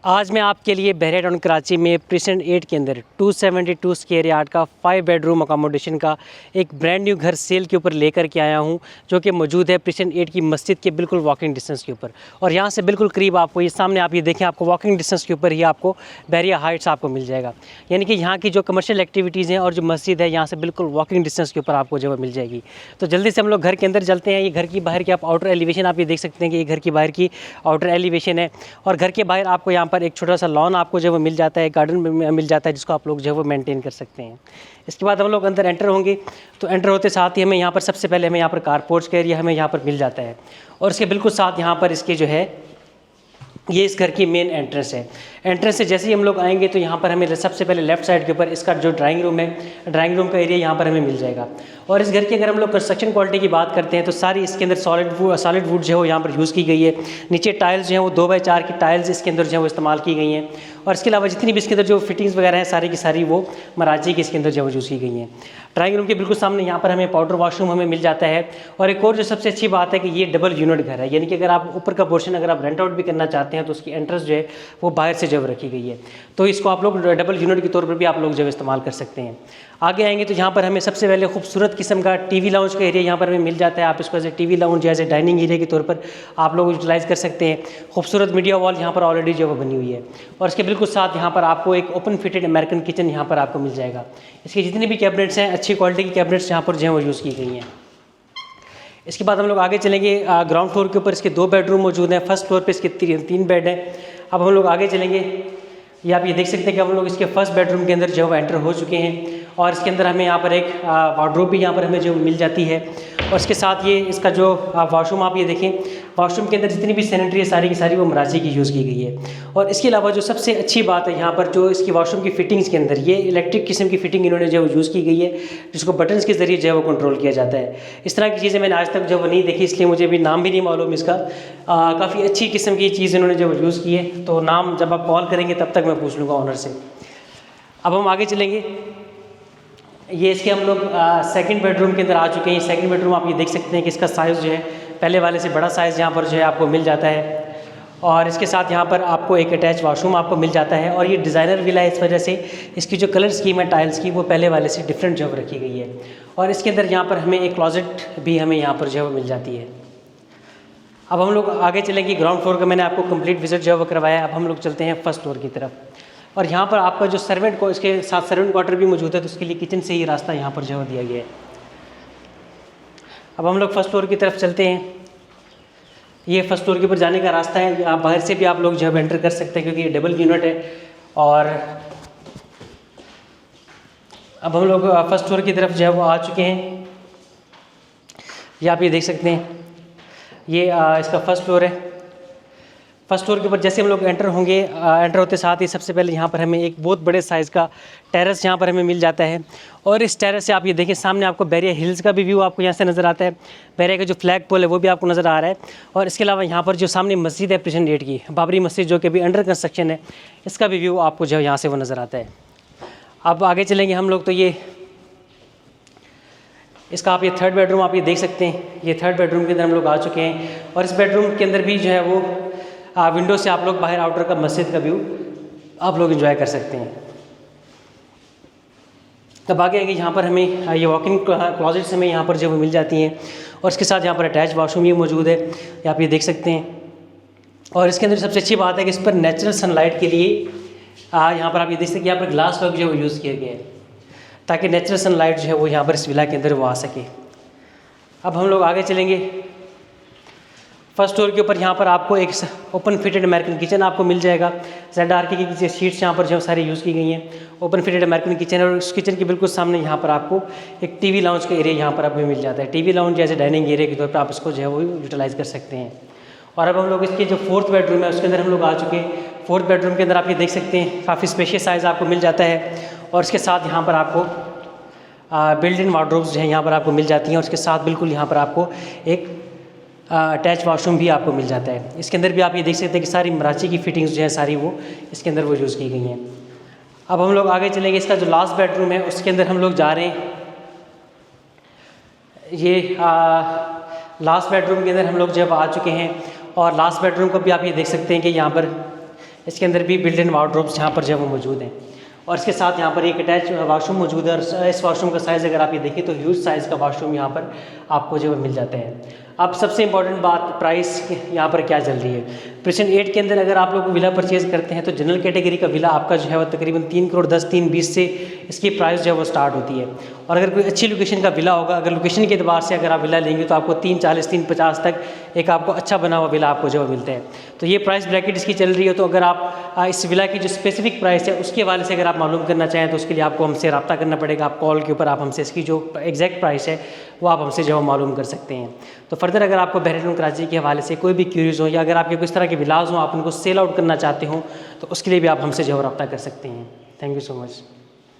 आज मैं आपके लिए बहरिया टाउन कराची में प्रीसेंट 8 के अंदर 272 स्क्वायर यार्ड का 5 बेडरूम अकोमोडेशन का एक ब्रांड न्यू घर सेल के ऊपर लेकर के आया हूं, जो कि मौजूद है प्रीसेंट 8 की मस्जिद के बिल्कुल वॉकिंग डिस्टेंस के ऊपर। और यहां से बिल्कुल करीब आपको ये सामने आप ये देखें, आपको वॉकिंग डिस्टेंस के ऊपर ही आपको बहरिया हाइट्स आपको मिल जाएगा। यानी कि यहाँ की जो कमर्शियल एक्टिविटीज़ हैं और जो मस्जिद है यहाँ से बिल्कुल वॉकिंग डिस्टेंस के ऊपर आपको जो है मिल जाएगी। तो जल्दी से हम लोग घर के अंदर चलते हैं। ये घर की बाहर की आप आउटर एलिवेशन आप ये देख सकते हैं कि ये घर की बाहर की आउटर एलिवेशन है। और घर के बाहर आपको यहाँ पर एक छोटा सा लॉन आपको जो वो मिल जाता है, गार्डन मिल जाता है, जिसको आप लोग जो है वो मेंटेन कर सकते हैं। इसके बाद हम लोग अंदर एंटर होंगे तो एंटर होते साथ ही हमें यहाँ पर सबसे पहले हमें यहाँ पर कार पोर्च का एरिया हमें यहाँ पर मिल जाता है। और इसके बिल्कुल साथ यहाँ पर इसके जो है ये इस घर की मेन एंट्रेंस है। एंट्रेंस से जैसे ही हम लोग आएंगे तो यहाँ पर हमें सबसे पहले लेफ्ट साइड के ऊपर इसका जो ड्राइंग रूम है, ड्राइंग रूम का एरिया यहाँ पर हमें मिल जाएगा। और इस घर की अगर हम लोग कंस्ट्रक्शन क्वालिटी की बात करते हैं तो सारी इसके अंदर सॉलिड वुड जो है वो यहाँ पर यूज़ की गई है। नीचे टाइल्स जो है वो 2x4 की टाइल्स इसके अंदर जो है वो इस्तेमाल की गई हैं। और इसके अलावा जितनी भी इसके अंदर जो फिटिंग्स वगैरह हैं सारी की सारी वो मराजी की इसके अंदर जो है यूज़ की गई हैं। ड्राइंग रूम के बिल्कुल सामने यहाँ पर हमें पाउडर वॉशरूम हमें मिल जाता है। और एक और जो सबसे अच्छी बात है कि ये डबल यूनिट घर है, यानी कि अगर आप ऊपर का पोर्शन अगर आप रेंट आउट भी करना चाहते हैं तो उसकी एंट्रेंस जो है वो बाहर से जो रखी गई है। तो इसको आप लोग डबल यूनिट के तौर पर भी आप लोग जो है इस्तेमाल कर सकते हैं। आगे आएंगे तो यहाँ पर हमें सबसे पहले खूबसूरत किस्म का टीवी लाउंज का एरिया यहाँ पर हमें मिल जाता है। आप इसको एज ए टीवी लाउंज या एज ए डाइनिंग एरिया के तौर पर आप लोग यूटिलाइज़ कर सकते हैं। खूबसूरत मीडिया वॉल यहाँ पर ऑलरेडी जो है वो बनी हुई है। और इसके बिल्कुल साथ यहाँ पर आपको एक ओपन फिटेड अमेरिकन किचन यहाँ पर आपको मिल जाएगा। इसके जितने भी कैबिनेट्स हैं अच्छी क्वालिटी की कैबिनेट्स यहाँ पर जो है वो यूज़ की गई हैं। इसके बाद हम लोग आगे चलेंगे। ग्राउंड फ्लोर के ऊपर इसके 2 बेडरूम मौजूद हैं। फर्स्ट फ्लोर पे इसके 3 बेड हैं। अब हम लोग आगे चलेंगे, ये आप ये देख सकते हैं कि हम लोग इसके फर्स्ट बेडरूम के अंदर जो है एंटर हो चुके हैं। और इसके अंदर हमें यहाँ पर एक वार्डरोब भी यहाँ पर हमें जो मिल जाती है। और इसके साथ ये इसका जो वॉशरूम आप ये देखें, वॉशरूम के अंदर जितनी भी सैनिटरी है सारी की सारी वो मराजी की यूज़ की गई है। और इसके अलावा जो सबसे अच्छी बात है यहाँ पर जो इसकी वॉशरूम की फिटिंग्स के अंदर ये इलेक्ट्रिक किस्म की फिटिंग इन्होंने जो यूज़ की गई है, जिसको बटन्स के ज़रिए जो है वो कंट्रोल किया जाता है। इस तरह की चीज़ें मैंने आज तक जो वो नहीं देखी, इसलिए मुझे भी नाम भी नहीं मालूम इसका। काफ़ी अच्छी किस्म की चीज़ इन्होंने जो यूज़ की है, तो नाम जब आप कॉल करेंगे तब तक मैं पूछ लूँगा ऑनर से। अब हम आगे चलेंगे। ये इसके हम लोग सेकंड बेडरूम के अंदर आ चुके हैं। सेकंड बेडरूम आप ये देख सकते हैं कि इसका साइज़ जो है पहले वाले से बड़ा साइज़ यहाँ पर जो है आपको मिल जाता है। और इसके साथ यहाँ पर आपको एक अटैच वॉशरूम आपको मिल जाता है। और ये डिज़ाइनर विला है, इस वजह से इसकी जो कलर स्कीम है टाइल्स की वो पहले वाले से डिफरेंट जो है रखी गई है। और इसके अंदर यहाँ पर हमें एक क्लॉजेट भी हमें यहाँ पर जो है मिल जाती है। अब हम लोग आगे चलेंगे। ग्राउंड फ्लोर का मैंने आपको कंप्लीट विजिट जो है वो करवाया। अब हम लोग चलते हैं फर्स्ट फ्लोर की तरफ। और यहाँ पर आपका जो सर्वेंट को इसके साथ सर्वेंट क्वार्टर भी मौजूद है, तो उसके लिए किचन से ही रास्ता यहाँ पर जो दिया गया है। अब हम लोग फर्स्ट फ्लोर की तरफ चलते हैं। ये फर्स्ट फ्लोर के ऊपर जाने का रास्ता है। आप बाहर से भी आप लोग जो है एंटर कर सकते हैं क्योंकि ये डबल यूनिट है। और अब हम लोग फर्स्ट फ्लोर की तरफ जो है वो आ चुके हैं। ये आप ये देख सकते हैं, ये इसका फर्स्ट फ्लोर है। फर्स्ट फ्लोर के ऊपर जैसे हम लोग एंटर होंगे, एंटर होते साथ ही सबसे पहले यहाँ पर हमें एक बहुत बड़े साइज़ का टेरेस यहाँ पर हमें मिल जाता है। और इस टेरेस से आप ये देखें सामने आपको बहरिया हिल्स का भी व्यू आपको यहाँ से नज़र आता है। बहरिया का जो फ्लैग पोल है वो भी आपको नज़र आ रहा है। और इसके अलावा यहाँ पर जो सामने मस्जिद है प्रीसेंट 8 की बाबरी मस्जिद, जो कि अभी अंडर कंस्ट्रक्शन है, इसका भी व्यू आपको जो यहाँ से वो नज़र आता है। अब आगे चलेंगे हम लोग तो ये इसका आप ये थर्ड बेडरूम आप ये देख सकते हैं। ये थर्ड बेडरूम के अंदर हम लोग आ चुके हैं। और इस बेडरूम के अंदर भी जो है वो विंडो से आप लोग बाहर आउटर का मस्जिद का व्यू आप लोग एंजॉय कर सकते हैं। तब आगे आगे यहाँ पर हमें ये वॉकिंग क्लॉजेट्स हमें यहाँ पर जो मिल जाती हैं। और इसके साथ यहाँ पर अटैच वॉशरूम भी मौजूद है, ये आप ये देख सकते हैं। और इसके अंदर सबसे अच्छी बात है कि इस पर नेचुरल सनलाइट के लिए यहाँ पर आप ये देख सकते हैं, यहाँ पर ग्लास वर्क जो है वो यूज़ किया गया है ताकि नेचुरल सनलाइट जो है वो यहाँ पर इस विला के अंदर वो आ सके। अब हम लोग आगे चलेंगे। फर्स्ट फ्लोर के ऊपर यहाँ पर आपको एक ओपन फिटेड अमेरिकन किचन आपको मिल जाएगा। ZRK की शीट्स यहाँ पर जो सारी यूज़ की गई हैं। ओपन फिटेड अमेरिकन किचन, और उस किचन के बिल्कुल सामने यहाँ पर आपको एक टीवी लाउंज का एरिया यहाँ पर आपको मिल जाता है। टीवी लाउंज जैसे डाइनिंग एरिया के तौर पर आप इसको जो है वो यूटिलाइज़ कर सकते हैं। और अब हम लोग इसके जो फोर्थ बेडरूम है उसके अंदर हम लोग आ चुके हैं। फोर्थ बेडरूम के अंदर आप ये देख सकते हैं काफ़ी स्पेशियस साइज़ आपको मिल जाता है। और इसके साथ यहाँ पर आपको बिल्ट इन वार्डरोब्स जो है यहाँ पर आपको मिल जाती हैं। और उसके साथ बिल्कुल यहाँ पर आपको एक अटैच वॉशरूम भी आपको मिल जाता है। इसके अंदर भी आप ये देख सकते हैं कि सारी मराची की फिटिंग्स जो है सारी वो इसके अंदर वो यूज़ की गई हैं। अब हम लोग आगे चलेंगे। इसका जो लास्ट बेडरूम है उसके अंदर हम लोग जा रहे हैं। ये लास्ट बेडरूम के अंदर हम लोग जब आ चुके हैं। और लास्ट बेडरूम को भी आप ये देख सकते हैं कि यहाँ पर इसके अंदर भी बिल्ट इन वार्डरोब्स यहाँ पर जो है वो मौजूद हैं। और इसके साथ यहाँ पर एक अटैच वॉशरूम मौजूद है और इस वॉशरूम का साइज़ अगर आप ये देखें तो ह्यूज साइज़ का वॉशरूम यहाँ पर आपको जो है मिल जाता है। अब सबसे इंपॉर्टेंट बात, प्राइस यहाँ पर क्या चल रही है। प्रिशन 8 के अंदर अगर आप लोग विला परचेज़ करते हैं तो जनरल कैटेगरी का विला आपका जो है वो तकरीबन 3,10,3,20 से इसकी प्राइस जो है वो स्टार्ट होती है। और अगर कोई अच्छी लोकेशन का विला होगा, अगर लोकेशन के अतबार से अगर आप विला लेंगे तो आपको 3,40 3,50 तक एक आपको अच्छा बना हुआ विला आपको जो है मिलता है। तो ये प्राइस ब्रैकेट इसकी चल रही है। तो अगर आप इस विला की जो स्पेसिफिक प्राइस है उसके हवाले से अगर आप मालूम करना चाहें तो उसके लिए आपको हमसे रब्ता करना पड़ेगा। आप कॉल के ऊपर आप हमसे इसकी जो एग्जैक्ट प्राइस है वो आप हमसे जो है मालूम कर सकते हैं। तो फर्दर अगर आपको बहरीन और कराची के हवाले से कोई भी क्यूरीज हो या अगर आपके किस तरह के विलाज हों, आप उनको सेल आउट करना चाहते हो तो उसके लिए भी आप हमसे जो है रब्ता कर सकते हैं। Thank you so much.